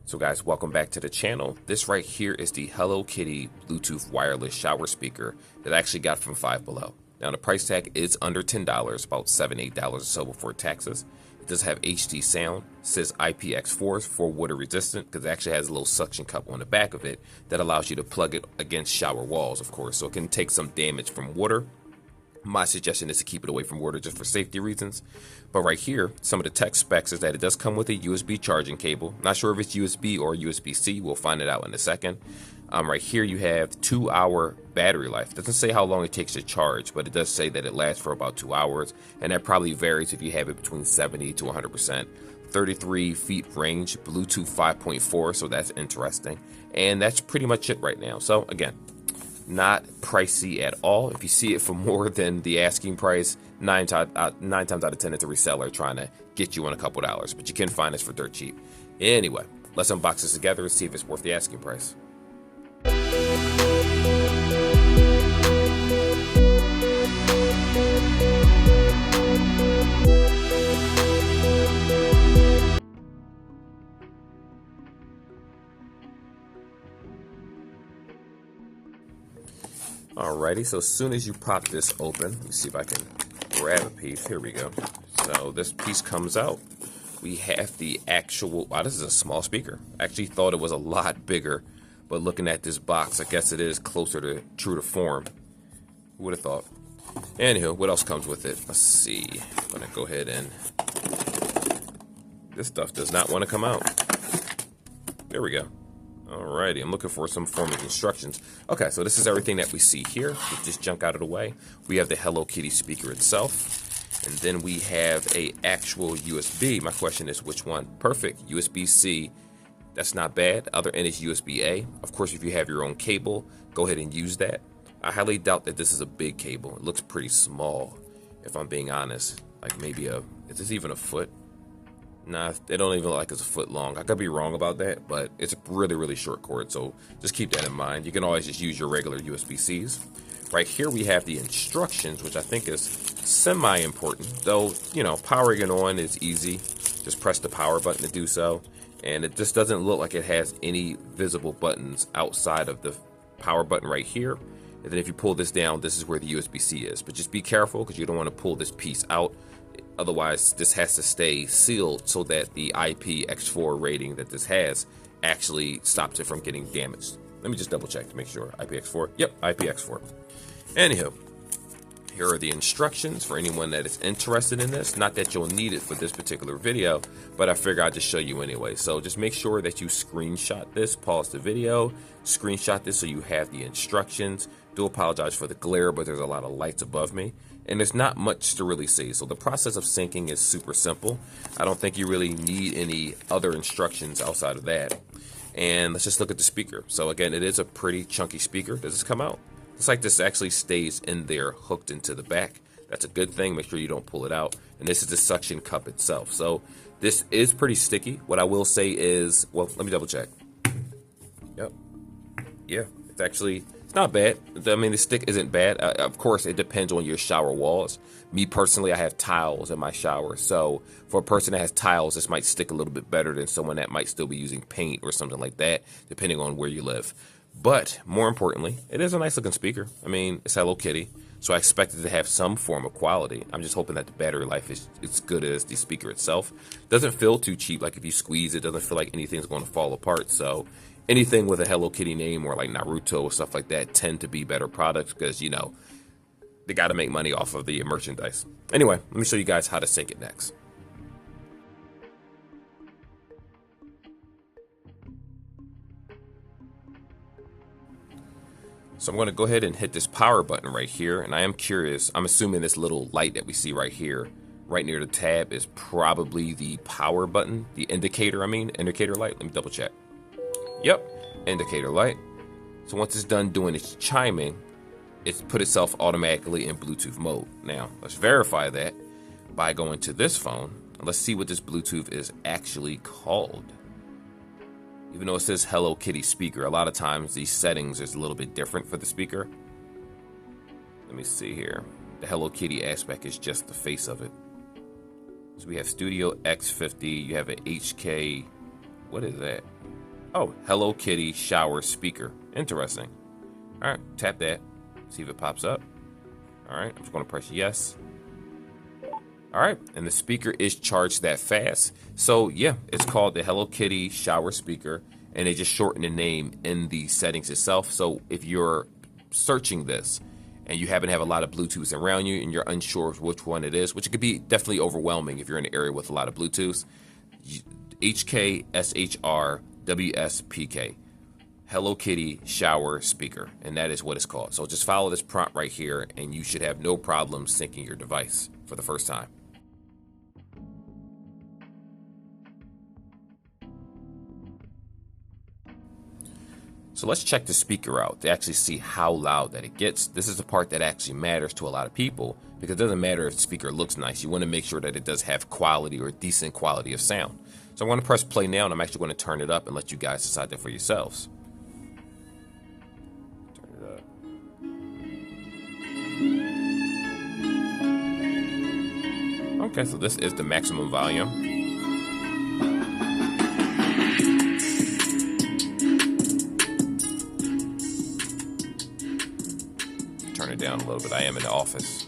So guys, welcome back to the channel. This right here is the Hello Kitty Bluetooth wireless shower speaker that I actually got from Five Below. Now the price tag is under $10, about $7, $8 or so before taxes. It does have HD sound, says IPX4 for water resistant because it actually has a little suction cup on the back of it that allows you to plug it against shower walls, of course, so it can take some damage from water. My suggestion is to keep it away from water just for safety reasons. But right here, some of the tech specs is that it does come with a USB charging cable. Not sure if it's USB or USB-C. We'll find it out in a second. Right here you have 2-hour battery life. It doesn't say how long it takes to charge, but it does say that it lasts for about 2 hours. And that probably varies if you have it between 70 to 100%. 33 feet range, Bluetooth 5.4, so that's interesting. And that's pretty much it right now. So again, not pricey at all. If you see it for more than the asking price, 9 times out of 10 it's a reseller trying to get you on a couple dollars, but you can find this for dirt cheap. Anyway, let's unbox this together and see if it's worth the asking price. Alrighty, so as soon as you pop this open, let me see if I can grab a piece. Here we go. So this piece comes out. We have the actual, wow, this is a small speaker. I actually thought it was a lot bigger, but looking at this box, I guess it is closer to true to form. Who would have thought? Anywho, what else comes with it? Let's see. I'm gonna go ahead and, this stuff does not want to come out. There we go. Alrighty, I'm looking for some form of instructions. Okay, so this is everything that we see here. Get this junk out of the way. We have the Hello Kitty speaker itself, and then we have a actual USB. My question is, which one? Perfect, USB-C. That's not bad. Other end is USB-A. Of course, if you have your own cable, go ahead and use that. I highly doubt that this is a big cable. It looks pretty small, if I'm being honest. Like maybe is this even a foot? Nah, they don't even look like it's a foot long. I could be wrong about that, but it's a really, really short cord, so just keep that in mind. You can always just use your regular USB-Cs. Right here we have the instructions, which I think is semi-important, though, you know, powering it on is easy. Just press the power button to do so, and it just doesn't look like it has any visible buttons outside of the power button right here. And then if you pull this down, this is where the USB-C is, but just be careful because you don't want to pull this piece out. Otherwise, this has to stay sealed so that the IPX4 rating that this has actually stops it from getting damaged. Let me just double check to make sure. IPX4? Yep, IPX4. Anywho, here are the instructions for anyone that is interested in this. Not that you'll need it for this particular video, but I figure I'd just show you anyway. So just make sure that you screenshot this, pause the video, screenshot this so you have the instructions. Do apologize for the glare, but there's a lot of lights above me. And there's not much to really see. So the process of syncing is super simple. I don't think you really need any other instructions outside of that. And let's just look at the speaker. So again, it is a pretty chunky speaker. Does this come out? Looks like this actually stays in there, hooked into the back. That's a good thing. Make sure you don't pull it out. And this is the suction cup itself. So this is pretty sticky. What I will say is, well, let me double check. Yep. Yeah, it's actually, it's not bad. I mean, the stick isn't bad. Of course, it depends on your shower walls. Me personally, I have tiles in my shower. So for a person that has tiles, this might stick a little bit better than someone that might still be using paint or something like that, depending on where you live. But more importantly, it is a nice looking speaker. I mean, it's Hello Kitty, so I expect it to have some form of quality. I'm just hoping that the battery life is as good as the speaker itself. Doesn't feel too cheap. Like if you squeeze it, doesn't feel like anything's going to fall apart. So anything with a Hello Kitty name or like Naruto or stuff like that tend to be better products because, you know, they got to make money off of the merchandise. Anyway, let me show you guys how to sync it next. So I'm going to go ahead and hit this power button right here. And I am curious, I'm assuming this little light that we see right here, right near the tab, is probably the power button, the indicator, indicator light. Let me double check. Yep, indicator light. So once it's done doing its chiming, it's put itself automatically in Bluetooth mode. Now, let's verify that by going to this phone. And let's see what this Bluetooth is actually called. Even though it says Hello Kitty speaker, a lot of times these settings is a little bit different for the speaker. Let me see here. The Hello Kitty aspect is just the face of it. So we have Studio X50, you have an HK, what is that? Oh, Hello Kitty shower speaker. Interesting. All right, tap that. See if it pops up. All right, I'm just going to press yes. All right, and the speaker is charged that fast. So yeah, it's called the Hello Kitty shower speaker, and they just shorten the name in the settings itself. So if you're searching this and you happen to have a lot of Bluetooths around you and you're unsure which one it is, which it could be definitely overwhelming if you're in an area with a lot of Bluetooths, HKSHRWSPK, Hello Kitty shower speaker, and that is what it's called. So just follow this prompt right here and you should have no problem syncing your device for the first time. So let's check the speaker out to actually see how loud that it gets. This is the part that actually matters to a lot of people, because it doesn't matter if the speaker looks nice. You want to make sure that it does have quality or decent quality of sound. So I'm going to press play now, and I'm actually going to turn it up and let you guys decide that for yourselves. Turn it up. Okay, so this is the maximum volume. Turn it down a little bit. I am in the office.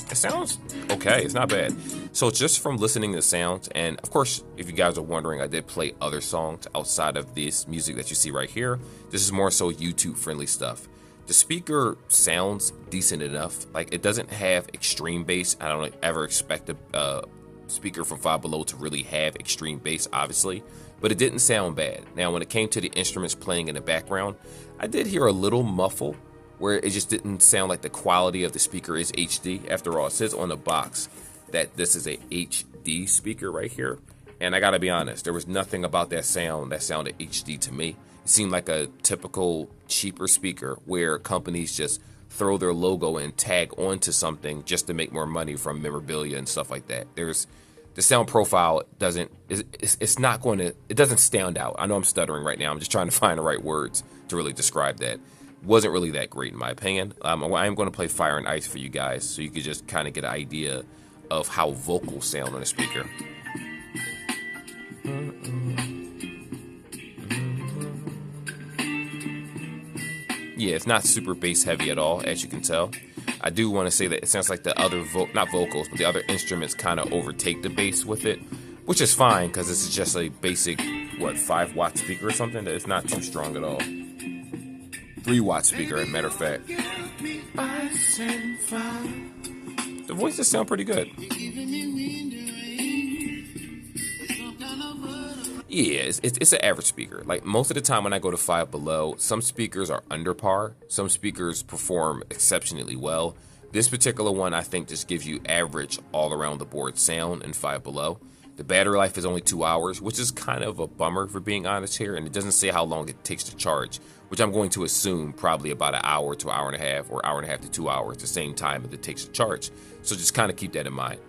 It sounds okay. It's not bad. So just from listening to sounds, and of course, if you guys are wondering, I did play other songs outside of this music that you see right here. This is more so YouTube friendly stuff. The speaker sounds decent enough. Like, it doesn't have extreme bass. I don't ever expect a speaker from Five Below to really have extreme bass, obviously, but it didn't sound bad. Now, when it came to the instruments playing in the background, I did hear a little muffle where it just didn't sound like the quality of the speaker is HD. After all, it says on the box that this is a HD speaker right here. And I gotta be honest, there was nothing about that sound that sounded HD to me. It seemed like a typical cheaper speaker where companies just throw their logo and tag onto something just to make more money from memorabilia and stuff like that. The sound profile it's not going to, it doesn't stand out. I know I'm stuttering right now. I'm just trying to find the right words to really describe that. Wasn't really that great in my opinion. I am going to play Fire and Ice for you guys so you could just kind of get an idea of how vocals sound on a speaker. Yeah, it's not super bass heavy at all, as you can tell. I do want to say that it sounds like the other, not vocals, but the other instruments kind of overtake the bass with it, which is fine because this is just a basic, 5-watt speaker or something. That it's not too strong at all. 3-watt speaker, as a matter of fact. The voices sound pretty good. Yeah, it's an average speaker. Like, most of the time when I go to Five Below, some speakers are under par. Some speakers perform exceptionally well. This particular one, I think, just gives you average all around the board sound in Five Below. The battery life is only 2 hours, which is kind of a bummer, for being honest here. And it doesn't say how long it takes to charge, which I'm going to assume probably about an hour to hour and a half, or hour and a half to 2 hours, the same time that it takes to charge. So just kind of keep that in mind.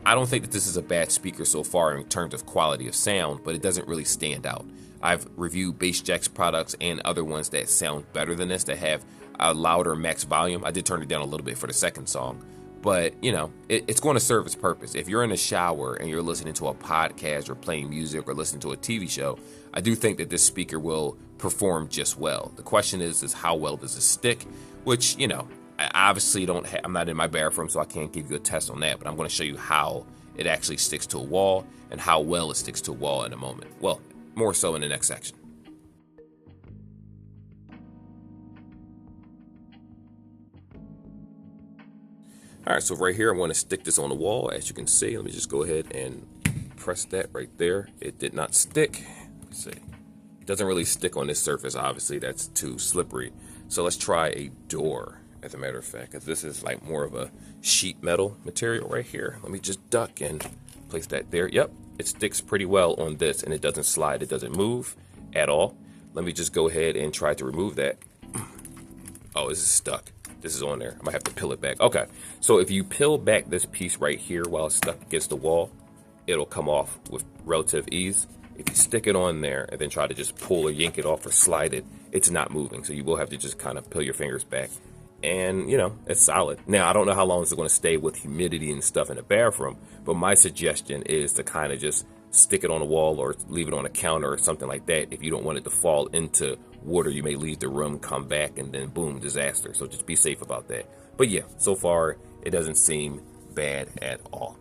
I don't think that this is a bad speaker so far in terms of quality of sound, but it doesn't really stand out. I've reviewed Bassjack's products and other ones that sound better than this, that have a louder max volume. I did turn it down a little bit for the second song, but you know, it's going to serve its purpose. If you're in a shower and you're listening to a podcast or playing music or listening to a TV show, I do think that this speaker will perform just well. The question is how well does it stick? Which, you know, I obviously don't I'm not in my bathroom, so I can't give you a test on that, but I'm going to show you how it actually sticks to a wall and how well it sticks to a wall in a moment. Well, more so in the next section. All right, so right here, I want to stick this on the wall. As you can see, let me just go ahead and press that right there. It did not stick. Let's see. It doesn't really stick on this surface, obviously. That's too slippery. So let's try a door, as a matter of fact, because this is like more of a sheet metal material right here. Let me just duck and place that there. Yep, it sticks pretty well on this, and it doesn't slide. It doesn't move at all. Let me just go ahead and try to remove that. Oh, this is stuck. This is on there. I might have to peel it back. Okay, so if you peel back this piece right here while it's stuck against the wall, it'll come off with relative ease. If you stick it on there and then try to just pull or yank it off or slide it, it's not moving. So you will have to just kind of peel your fingers back. And, you know, it's solid. Now, I don't know how long it's going to stay with humidity and stuff in the bathroom, but my suggestion is to kind of just stick it on a wall or leave it on a counter or something like that. If you don't want it to fall into water, you may leave the room, come back, and then boom, disaster. So just be safe about that. But yeah, so far it doesn't seem bad at all.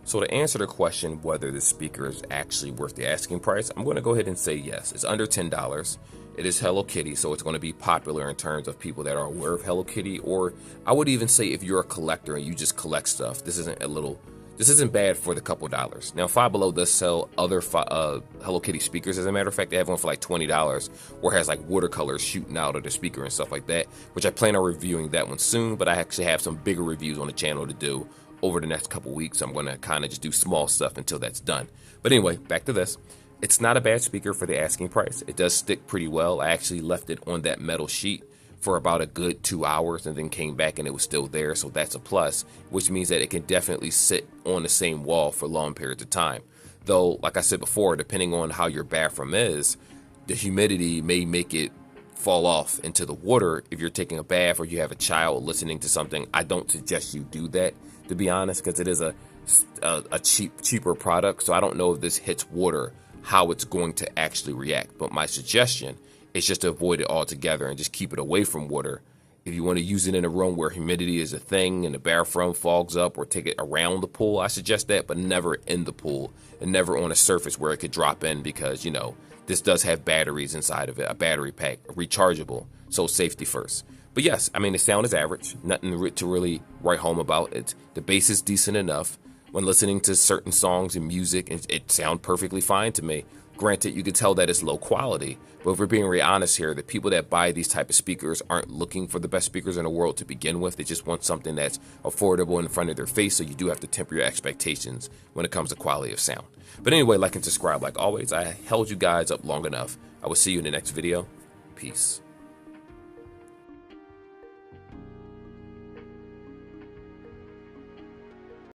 So to answer the question whether the speaker is actually worth the asking price, I'm going to go ahead and say yes. It's under $10. It is Hello Kitty, so it's going to be popular in terms of people that are aware of Hello Kitty, or I would even say if you're a collector and you just collect stuff, this isn't bad for the couple dollars. Now, Five Below does sell other Hello Kitty speakers. As a matter of fact, they have one for like $20 where it has like watercolors shooting out of the speaker and stuff like that, which I plan on reviewing that one soon, but I actually have some bigger reviews on the channel to do over the next couple weeks. I'm going to kind of just do small stuff until that's done. But anyway, back to this. It's not a bad speaker for the asking price. It does stick pretty well. I actually left it on that metal sheet for about a good 2 hours and then came back and it was still there. So that's a plus, which means that it can definitely sit on the same wall for long periods of time. Though, like I said before, depending on how your bathroom is, the humidity may make it fall off into the water. If you're taking a bath or you have a child listening to something, I don't suggest you do that, to be honest, because it is a cheaper product. So I don't know if this hits water, how it's going to actually react. But my suggestion is just to avoid it altogether and just keep it away from water. If you want to use it in a room where humidity is a thing and the bathroom fogs up, or take it around the pool, I suggest that, but never in the pool and never on a surface where it could drop in, because, you know, this does have batteries inside of it, a battery pack, rechargeable, so safety first. But yes, I mean, the sound is average, nothing to really write home about. The bass is decent enough. When listening to certain songs and music, it sounds perfectly fine to me. Granted, you can tell that it's low quality, but if we're being really honest here, the people that buy these type of speakers aren't looking for the best speakers in the world to begin with. They just want something that's affordable in front of their face, so you do have to temper your expectations when it comes to quality of sound. But anyway, like and subscribe like always. I held you guys up long enough. I will see you in the next video. Peace.